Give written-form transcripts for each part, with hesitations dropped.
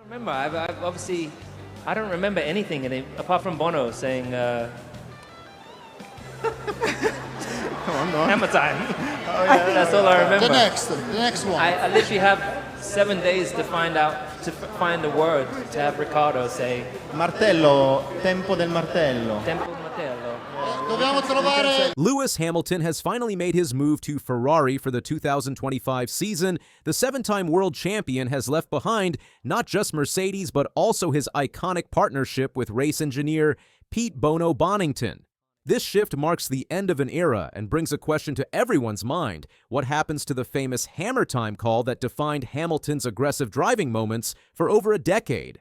remember. I've obviously, I don't remember anything in it apart from Bono saying Come on, go on. hammer time. Oh, yeah, That's all I remember. The next one. I literally have 7 days to find the word to have Riccardo say Martello, tempo del martello. tempo martello. Dobbiamo trovare Lewis Hamilton has finally made his move to Ferrari for the 2025 season. The seven-time world champion has left behind not just Mercedes, but also his iconic partnership with race engineer Pete Bonnington. This shift marks the end of an era and brings a question to everyone's mind. What happens to the famous hammer time call that defined Hamilton's aggressive driving moments for over a decade?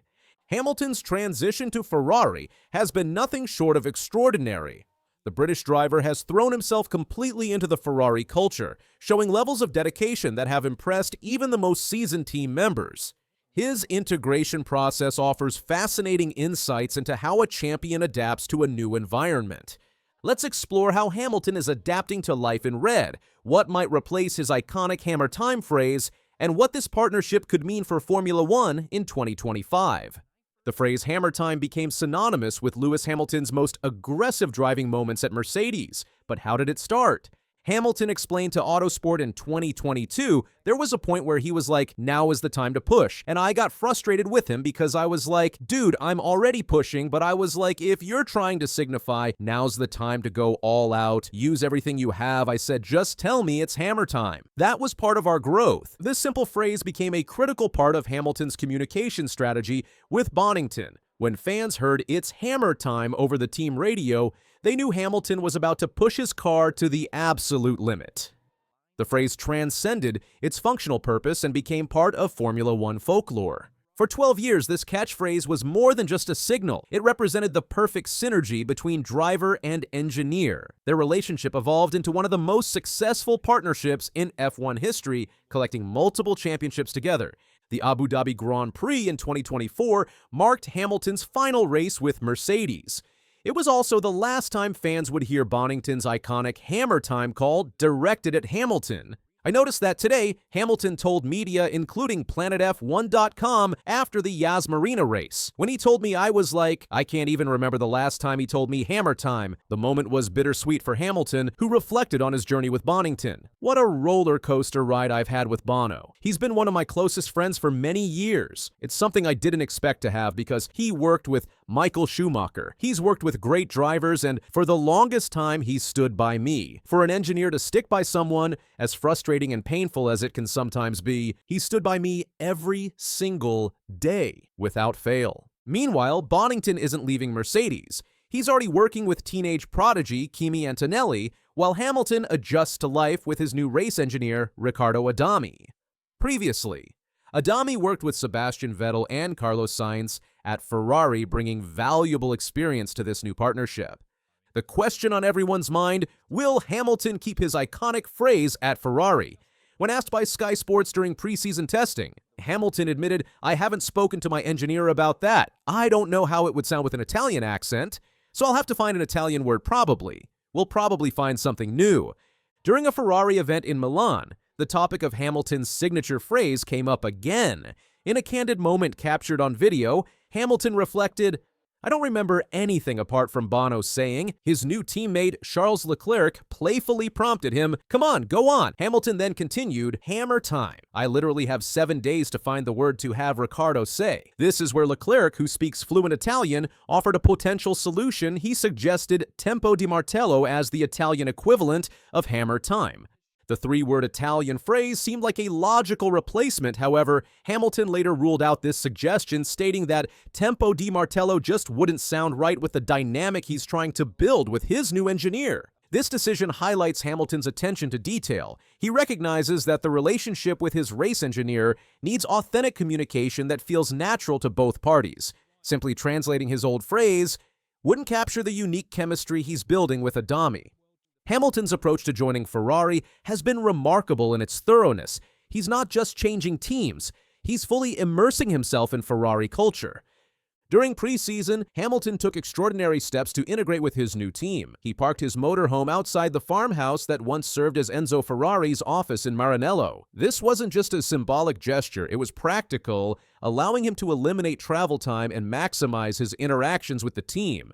Hamilton's transition to Ferrari has been nothing short of extraordinary. The British driver has thrown himself completely into the Ferrari culture, showing levels of dedication that have impressed even the most seasoned team members. His integration process offers fascinating insights into how a champion adapts to a new environment. Let's explore how Hamilton is adapting to life in red, what might replace his iconic hammer time phrase, and what this partnership could mean for Formula One in 2025. The phrase hammer time became synonymous with Lewis Hamilton's most aggressive driving moments at Mercedes. But how did it start? Hamilton explained to Autosport in 2022, there was a point where he was like, now is the time to push. And I got frustrated with him because I was like, dude, I'm already pushing, but I was like, if you're trying to signify now's the time to go all out, use everything you have, I said, just tell me it's hammer time. That was part of our growth. This simple phrase became a critical part of Hamilton's communication strategy with Bonnington. When fans heard it's hammer time over the team radio, they knew Hamilton was about to push his car to the absolute limit. The phrase transcended its functional purpose and became part of Formula One folklore. For 12 years, this catchphrase was more than just a signal. It represented the perfect synergy between driver and engineer. Their relationship evolved into one of the most successful partnerships in F1 history, collecting multiple championships together. The Abu Dhabi Grand Prix in 2024 marked Hamilton's final race with Mercedes. It was also the last time fans would hear Bonnington's iconic hammer time call directed at Hamilton. I noticed that today, Hamilton told media, including PlanetF1.com, after the Yas Marina race. When he told me, I was like, I can't even remember the last time he told me hammer time. The moment was bittersweet for Hamilton, who reflected on his journey with Bonnington. What a roller coaster ride I've had with Bono. He's been one of my closest friends for many years. It's something I didn't expect to have because he worked with Michael Schumacher. He's worked with great drivers, and for the longest time, he stood by me. For an engineer to stick by someone, as frustrating and painful as it can sometimes be, he stood by me every single day, without fail. Meanwhile, Bonnington isn't leaving Mercedes. He's already working with teenage prodigy Kimi Antonelli, while Hamilton adjusts to life with his new race engineer, Riccardo Adami. Previously, Adami worked with Sebastian Vettel and Carlos Sainz at Ferrari, bringing valuable experience to this new partnership. The question on everyone's mind, will Hamilton keep his iconic phrase at Ferrari? When asked by Sky Sports during preseason testing, Hamilton admitted, I haven't spoken to my engineer about that. I don't know how it would sound with an Italian accent, so I'll have to find an Italian word probably. We'll probably find something new. During a Ferrari event in Milan, the topic of Hamilton's signature phrase came up again. In a candid moment captured on video, Hamilton reflected, I don't remember anything apart from Bono saying. His new teammate, Charles Leclerc, playfully prompted him, come on, go on. Hamilton then continued, hammer time. I literally have 7 days to find the word to have Riccardo say. This is where Leclerc, who speaks fluent Italian, offered a potential solution. He suggested tempo di martello as the Italian equivalent of hammer time. The three-word Italian phrase seemed like a logical replacement. However, Hamilton later ruled out this suggestion, stating that tempo di martello just wouldn't sound right with the dynamic he's trying to build with his new engineer. This decision highlights Hamilton's attention to detail. He recognizes that the relationship with his race engineer needs authentic communication that feels natural to both parties. Simply translating his old phrase wouldn't capture the unique chemistry he's building with Adami. Hamilton's approach to joining Ferrari has been remarkable in its thoroughness. He's not just changing teams, he's fully immersing himself in Ferrari culture. During preseason, Hamilton took extraordinary steps to integrate with his new team. He parked his motorhome outside the farmhouse that once served as Enzo Ferrari's office in Maranello. This wasn't just a symbolic gesture, it was practical, allowing him to eliminate travel time and maximize his interactions with the team.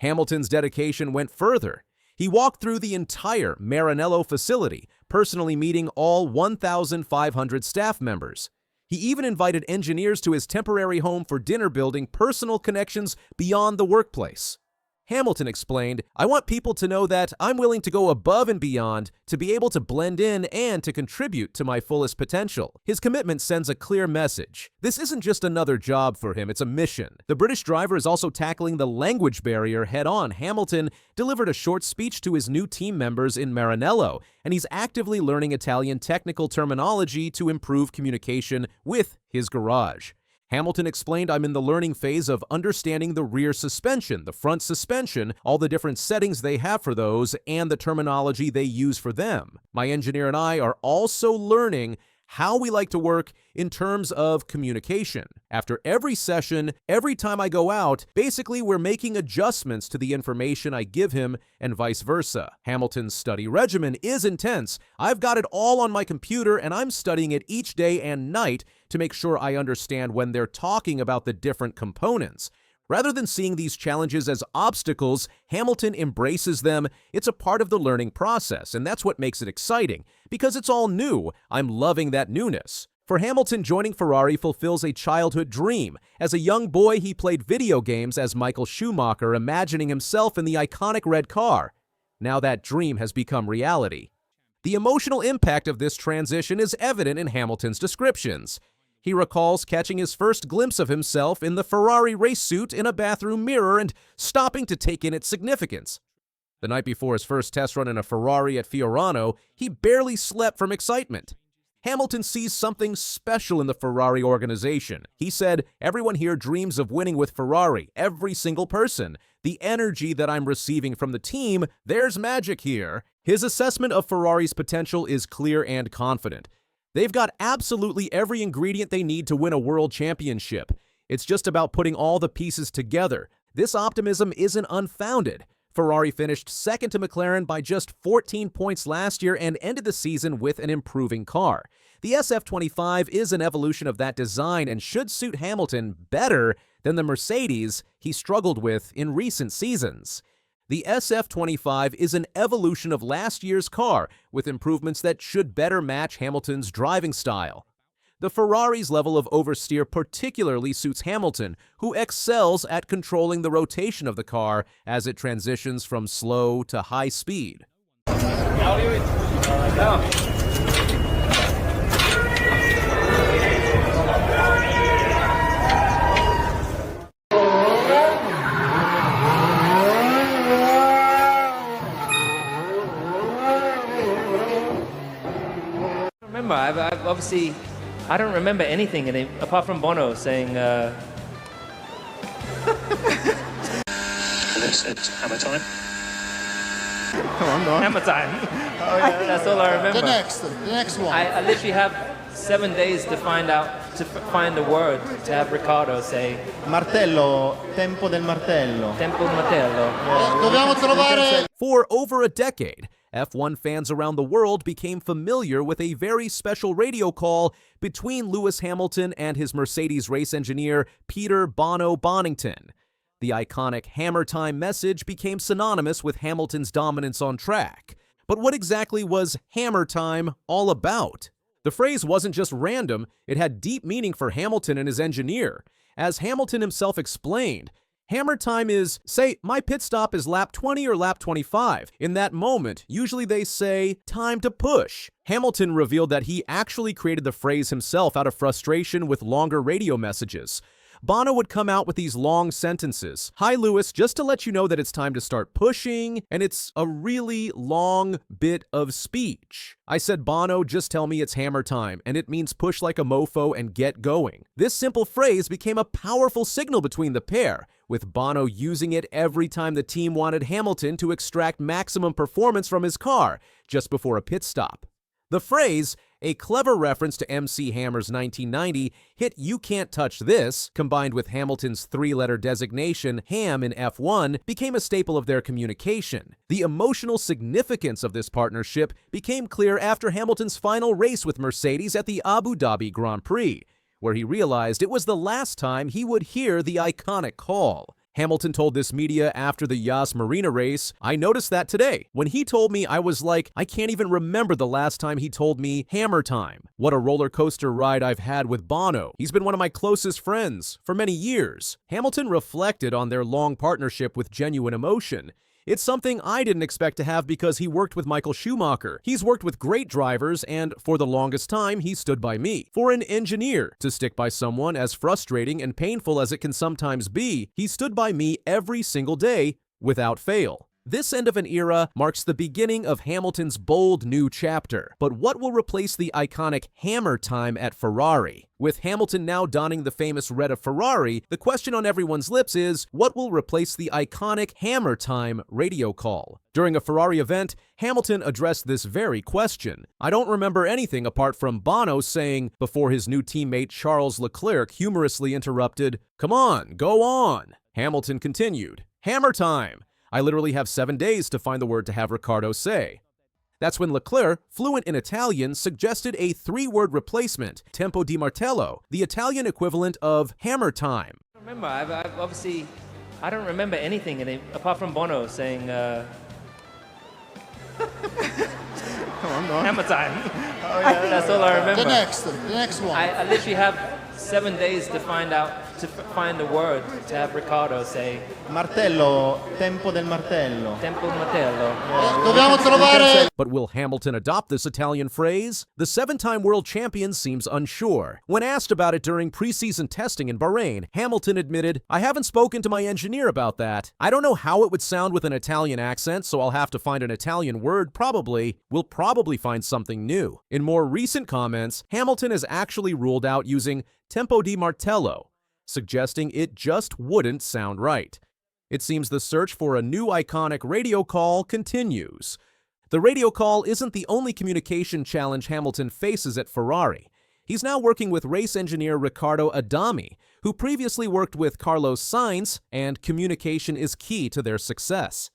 Hamilton's dedication went further. He walked through the entire Maranello facility, personally meeting all 1,500 staff members. He even invited engineers to his temporary home for dinner, building personal connections beyond the workplace. Hamilton explained, "I want people to know that I'm willing to go above and beyond to be able to blend in and to contribute to my fullest potential." His commitment sends a clear message. This isn't just another job for him, it's a mission. The British driver is also tackling the language barrier head-on. Hamilton delivered a short speech to his new team members in Maranello, and he's actively learning Italian technical terminology to improve communication with his garage. Hamilton explained, "I'm in the learning phase of understanding the rear suspension, the front suspension, all the different settings they have for those, and the terminology they use for them. My engineer and I are also learning how we like to work in terms of communication. After every session, every time I go out, basically we're making adjustments to the information I give him and vice versa. Hamilton's study regimen is intense. I've got it all on my computer and I'm studying it each day and night to make sure I understand when they're talking about the different components." Rather than seeing these challenges as obstacles, Hamilton embraces them. It's a part of the learning process, and that's what makes it exciting. Because it's all new, I'm loving that newness. For Hamilton, joining Ferrari fulfills a childhood dream. As a young boy, he played video games as Michael Schumacher, imagining himself in the iconic red car. Now that dream has become reality. The emotional impact of this transition is evident in Hamilton's descriptions. He recalls catching his first glimpse of himself in the Ferrari race suit in a bathroom mirror and stopping to take in its significance. The night before his first test run in a Ferrari at Fiorano, he barely slept from excitement. Hamilton sees something special in the Ferrari organization. He said, "Everyone here dreams of winning with Ferrari, every single person. The energy that I'm receiving from the team, there's magic here." His assessment of Ferrari's potential is clear and confident. They've got absolutely every ingredient they need to win a world championship. It's just about putting all the pieces together. This optimism isn't unfounded. Ferrari finished second to McLaren by just 14 points last year and ended the season with an improving car. The SF25 is an evolution of that design and should suit Hamilton better than the Mercedes he struggled with in recent seasons. The SF25 is an evolution of last year's car, with improvements that should better match Hamilton's driving style. The Ferrari's level of oversteer particularly suits Hamilton, who excels at controlling the rotation of the car as it transitions from slow to high speed. I've obviously, I don't remember anything in it, apart from Bono saying, It's hammer time. Come on, go on. hammer time. That's all I remember. The next one. I literally have 7 days to find a word to have Riccardo say, Martello, tempo del martello. Tempo Martello. Dobbiamo trovare... For over a decade, F1 fans around the world became familiar with a very special radio call between Lewis Hamilton and his Mercedes race engineer, Peter Bonnington. The iconic hammer time message became synonymous with Hamilton's dominance on track. But what exactly was hammer time all about? The phrase wasn't just random, it had deep meaning for Hamilton and his engineer. As Hamilton himself explained, hammer time is, say, my pit stop is lap 20 or lap 25. In that moment, usually they say, time to push. Hamilton revealed that he actually created the phrase himself out of frustration with longer radio messages. Bono would come out with these long sentences. Hi, Lewis, just to let you know that it's time to start pushing, and it's a really long bit of speech. I said, Bono, just tell me it's hammer time, and it means push like a mofo and get going. This simple phrase became a powerful signal between the pair, with Bono using it every time the team wanted Hamilton to extract maximum performance from his car, just before a pit stop. The phrase, a clever reference to MC Hammer's 1990 hit You Can't Touch This, combined with Hamilton's three-letter designation, Ham, in F1, became a staple of their communication. The emotional significance of this partnership became clear after Hamilton's final race with Mercedes at the Abu Dhabi Grand Prix, where he realized it was the last time he would hear the iconic call. Hamilton told this media after the Yas Marina race, "I noticed that today. When he told me, I was like, I can't even remember the last time he told me hammer time. What a roller coaster ride I've had with Bono. He's been one of my closest friends for many years." Hamilton reflected on their long partnership with genuine emotion. "It's something I didn't expect to have because he worked with Michael Schumacher. He's worked with great drivers, and for the longest time, he stood by me. For an engineer to stick by someone as frustrating and painful as it can sometimes be, he stood by me every single day without fail." This end of an era marks the beginning of Hamilton's bold new chapter. But what will replace the iconic hammer time at Ferrari? With Hamilton now donning the famous red of Ferrari, the question on everyone's lips is, what will replace the iconic hammer time radio call? During a Ferrari event, Hamilton addressed this very question. "I don't remember anything apart from Bono saying," before his new teammate Charles Leclerc humorously interrupted, "Come on, go on." Hamilton continued, "Hammer time. I literally have 7 days to find the word to have Ricciardo say." That's when Leclerc, fluent in Italian, suggested a three-word replacement, tempo di martello, the Italian equivalent of hammer time. I don't remember. I've obviously, I don't remember anything in it, apart from Bono saying hammer time. That's all I remember. The next one. I literally have 7 days to find the word to have Ricciardo say Martello, tempo del martello. tempo martello. Dobbiamo trovare... But will Hamilton adopt this Italian phrase? The seven-time world champion seems unsure. When asked about it during preseason testing in Bahrain, Hamilton admitted, "I haven't spoken to my engineer about that. I don't know how it would sound with an Italian accent, so I'll have to find an Italian word probably. We'll probably find something new." In more recent comments, Hamilton has actually ruled out using tempo di martello, suggesting it just wouldn't sound right. It seems the search for a new iconic radio call continues. The radio call isn't the only communication challenge Hamilton faces at Ferrari. He's now working with race engineer Riccardo Adami, who previously worked with Carlos Sainz, and communication is key to their success.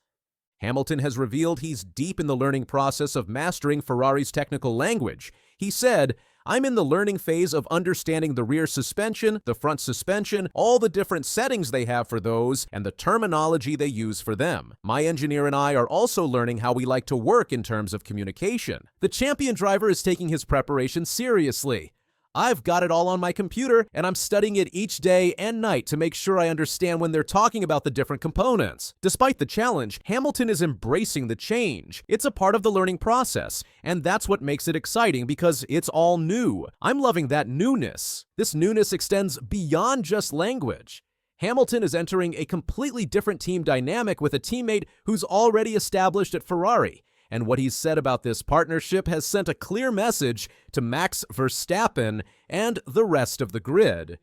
Hamilton has revealed he's deep in the learning process of mastering Ferrari's technical language. He said, "I'm in the learning phase of understanding the rear suspension, the front suspension, all the different settings they have for those, and the terminology they use for them. My engineer and I are also learning how we like to work in terms of communication." The champion driver is taking his preparation seriously. "I've got it all on my computer, and I'm studying it each day and night to make sure I understand when they're talking about the different components." Despite the challenge, Hamilton is embracing the change. It's a part of the learning process, and that's what makes it exciting because it's all new. I'm loving that newness. This newness extends beyond just language. Hamilton is entering a completely different team dynamic with a teammate who's already established at Ferrari. And what he's said about this partnership has sent a clear message to Max Verstappen and the rest of the grid.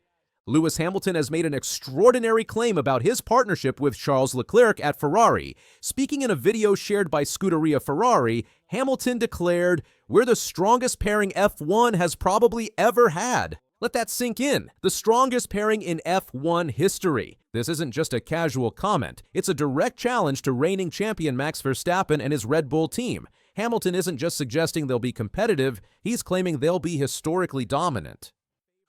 Lewis Hamilton has made an extraordinary claim about his partnership with Charles Leclerc at Ferrari. Speaking in a video shared by Scuderia Ferrari, Hamilton declared, "We're the strongest pairing F1 has probably ever had." Let that sink in. The strongest pairing in F1 history. This isn't just a casual comment. It's a direct challenge to reigning champion Max Verstappen and his Red Bull team. Hamilton isn't just suggesting they'll be competitive, he's claiming they'll be historically dominant.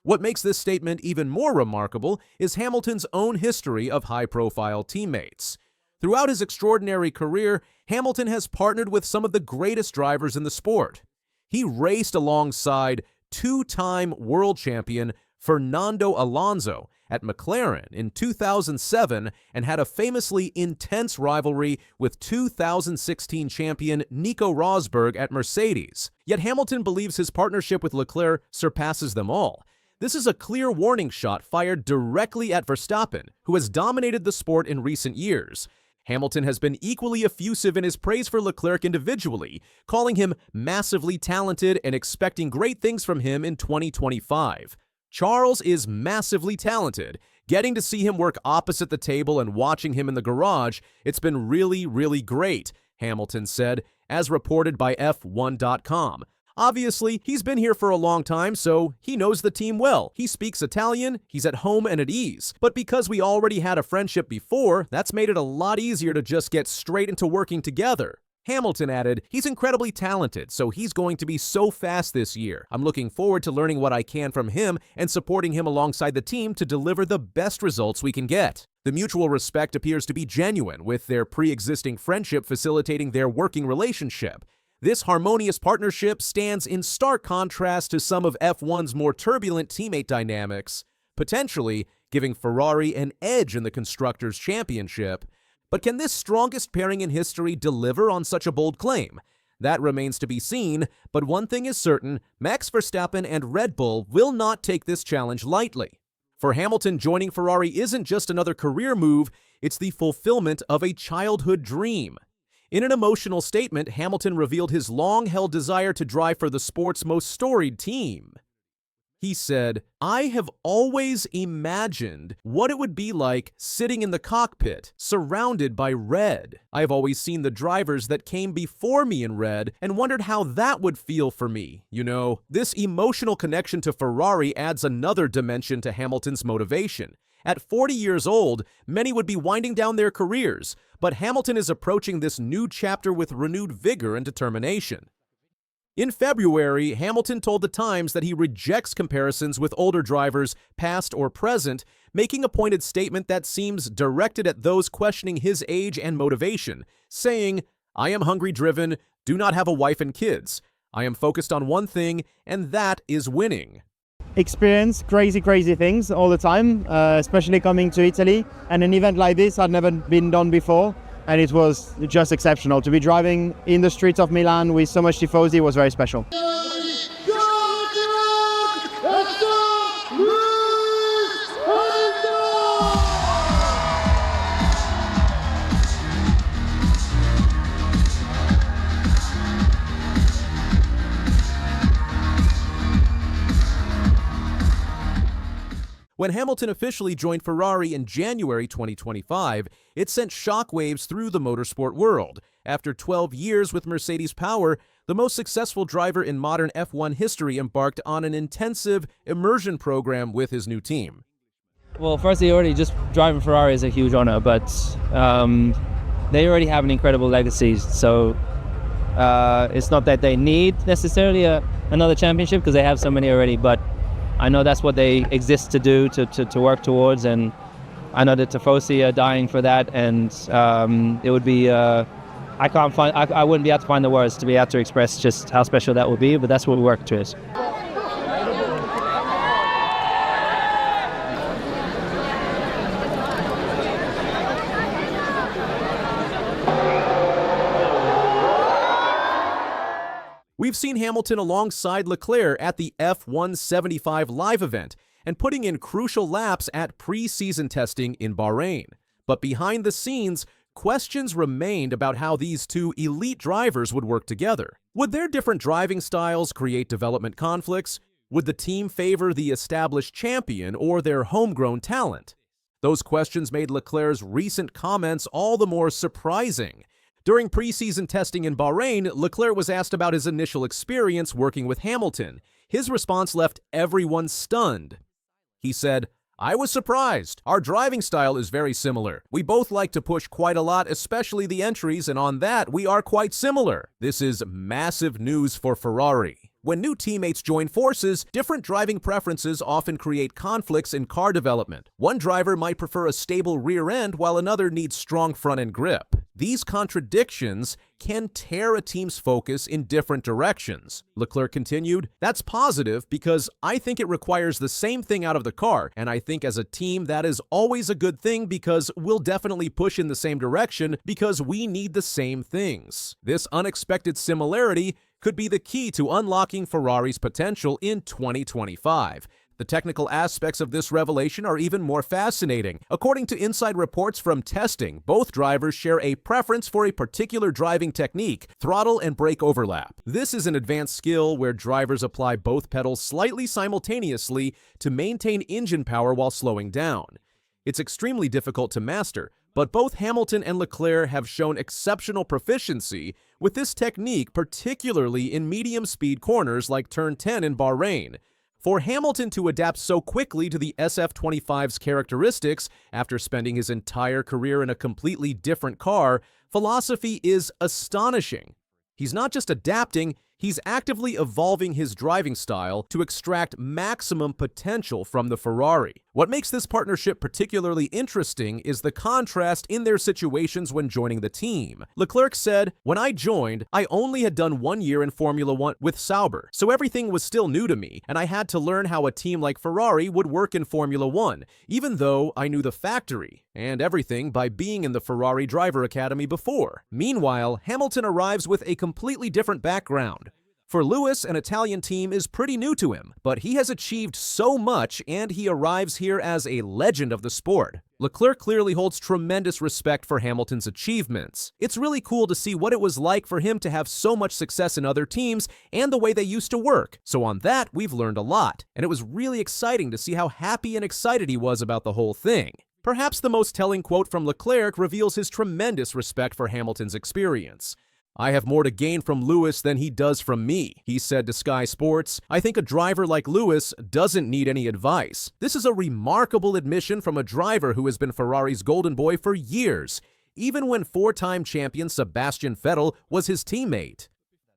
What makes this statement even more remarkable is Hamilton's own history of high-profile teammates. Throughout his extraordinary career, Hamilton has partnered with some of the greatest drivers in the sport. He raced alongside two-time world champion Fernando Alonso at McLaren in 2007 and had a famously intense rivalry with 2016 champion Nico Rosberg at Mercedes. Yet Hamilton believes his partnership with Leclerc surpasses them all. This is a clear warning shot fired directly at Verstappen, who has dominated the sport in recent years. Hamilton has been equally effusive in his praise for Leclerc individually, calling him massively talented and expecting great things from him in 2025. Charles is massively talented. Getting to see him work opposite the table and watching him in the garage, it's been really, really great, Hamilton said, as reported by F1.com. Obviously, he's been here for a long time, so he knows the team well. He speaks Italian, he's at home and at ease. But because we already had a friendship before, that's made it a lot easier to just get straight into working together. Hamilton added, he's incredibly talented, so he's going to be so fast this year. I'm looking forward to learning what I can from him and supporting him alongside the team to deliver the best results we can get. The mutual respect appears to be genuine, with their pre-existing friendship facilitating their working relationship. This harmonious partnership stands in stark contrast to some of F1's more turbulent teammate dynamics, potentially giving Ferrari an edge in the Constructors' Championship. But can this strongest pairing in history deliver on such a bold claim? That remains to be seen, but one thing is certain, Max Verstappen and Red Bull will not take this challenge lightly. For Hamilton, joining Ferrari isn't just another career move, it's the fulfillment of a childhood dream. In an emotional statement, Hamilton revealed his long-held desire to drive for the sport's most storied team. He said, I have always imagined what it would be like sitting in the cockpit, surrounded by red. I have always seen the drivers that came before me in red and wondered how that would feel for me. You know, this emotional connection to Ferrari adds another dimension to Hamilton's motivation. At 40 years old, many would be winding down their careers, but Hamilton is approaching this new chapter with renewed vigor and determination. In February, Hamilton told The Times that he rejects comparisons with older drivers, past or present, making a pointed statement that seems directed at those questioning his age and motivation, saying, I am hungry-driven, do not have a wife and kids. I am focused on one thing, and that is winning. Experience crazy things all the time, especially coming to Italy, and an event like this had never been done before, and it was just exceptional. To be driving in the streets of Milan with so much tifosi was very special. When Hamilton officially joined Ferrari in January 2025, it sent shockwaves through the motorsport world. After 12 years with Mercedes power, the most successful driver in modern F1 history embarked on an intensive immersion program with his new team. Well, firstly, already just driving Ferrari is a huge honor, but they already have an incredible legacy. So it's not that they need necessarily another championship because they have so many already, but I know that's what they exist to do, to work towards, and I know that Tifosi are dying for that, and it would be, I wouldn't be able to find the words to be able to express just how special that would be, but that's what we work towards. We've seen Hamilton alongside Leclerc at the F175 live event and putting in crucial laps at pre-season testing in Bahrain. But behind the scenes, questions remained about how these two elite drivers would work together. Would their different driving styles create development conflicts? Would the team favor the established champion or their homegrown talent? Those questions made Leclerc's recent comments all the more surprising. During preseason testing in Bahrain, Leclerc was asked about his initial experience working with Hamilton. His response left everyone stunned. He said, I was surprised. Our driving style is very similar. We both like to push quite a lot, especially the entries, and on that, we are quite similar. This is massive news for Ferrari. When new teammates join forces, different driving preferences often create conflicts in car development. One driver might prefer a stable rear end while another needs strong front end grip. These contradictions can tear a team's focus in different directions. Leclerc continued, that's positive because I think it requires the same thing out of the car, and I think as a team that is always a good thing because we'll definitely push in the same direction because we need the same things. This unexpected similarity could be the key to unlocking Ferrari's potential in 2025. The technical aspects of this revelation are even more fascinating. According to inside reports from testing, both drivers share a preference for a particular driving technique, throttle and brake overlap. This is an advanced skill where drivers apply both pedals slightly simultaneously to maintain engine power while slowing down. It's extremely difficult to master, But both Hamilton and Leclerc have shown exceptional proficiency with this technique, particularly in medium-speed corners like Turn 10 in Bahrain. For Hamilton to adapt so quickly to the SF25's characteristics after spending his entire career in a completely different car, philosophy is astonishing. He's not just adapting, he's actively evolving his driving style to extract maximum potential from the Ferrari. What makes this partnership particularly interesting is the contrast in their situations when joining the team. Leclerc said, "When I joined, I only had done 1 year in Formula One with Sauber, so everything was still new to me, and I had to learn how a team like Ferrari would work in Formula One, even though I knew the factory and everything by being in the Ferrari Driver Academy before." Meanwhile, Hamilton arrives with a completely different background. For Lewis, an Italian team is pretty new to him, but he has achieved so much and he arrives here as a legend of the sport. Leclerc clearly holds tremendous respect for Hamilton's achievements. It's really cool to see what it was like for him to have so much success in other teams and the way they used to work. So on that, we've learned a lot, and it was really exciting to see how happy and excited he was about the whole thing. Perhaps the most telling quote from Leclerc reveals his tremendous respect for Hamilton's experience. "I have more to gain from Lewis than he does from me," he said to Sky Sports. "I think a driver like Lewis doesn't need any advice." This is a remarkable admission from a driver who has been Ferrari's golden boy for years, even when four-time champion Sebastian Vettel was his teammate.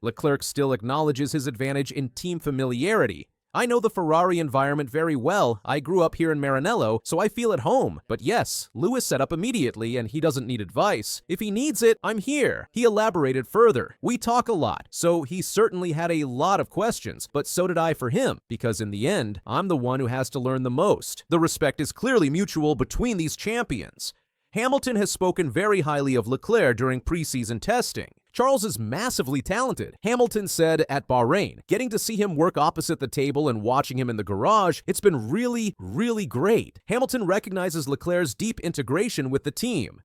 Leclerc still acknowledges his advantage in team familiarity. "I know the Ferrari environment very well. I grew up here in Maranello, so I feel at home. But yes, Lewis set up immediately and he doesn't need advice. If he needs it, I'm here." He elaborated further. "We talk a lot, so he certainly had a lot of questions, but so did I for him, because in the end, I'm the one who has to learn the most." The respect is clearly mutual between these champions. Hamilton has spoken very highly of Leclerc during preseason testing. "Charles is massively talented," Hamilton said at Bahrain. "Getting to see him work opposite the table and watching him in the garage, it's been really, really great." Hamilton recognizes Leclerc's deep integration with the team.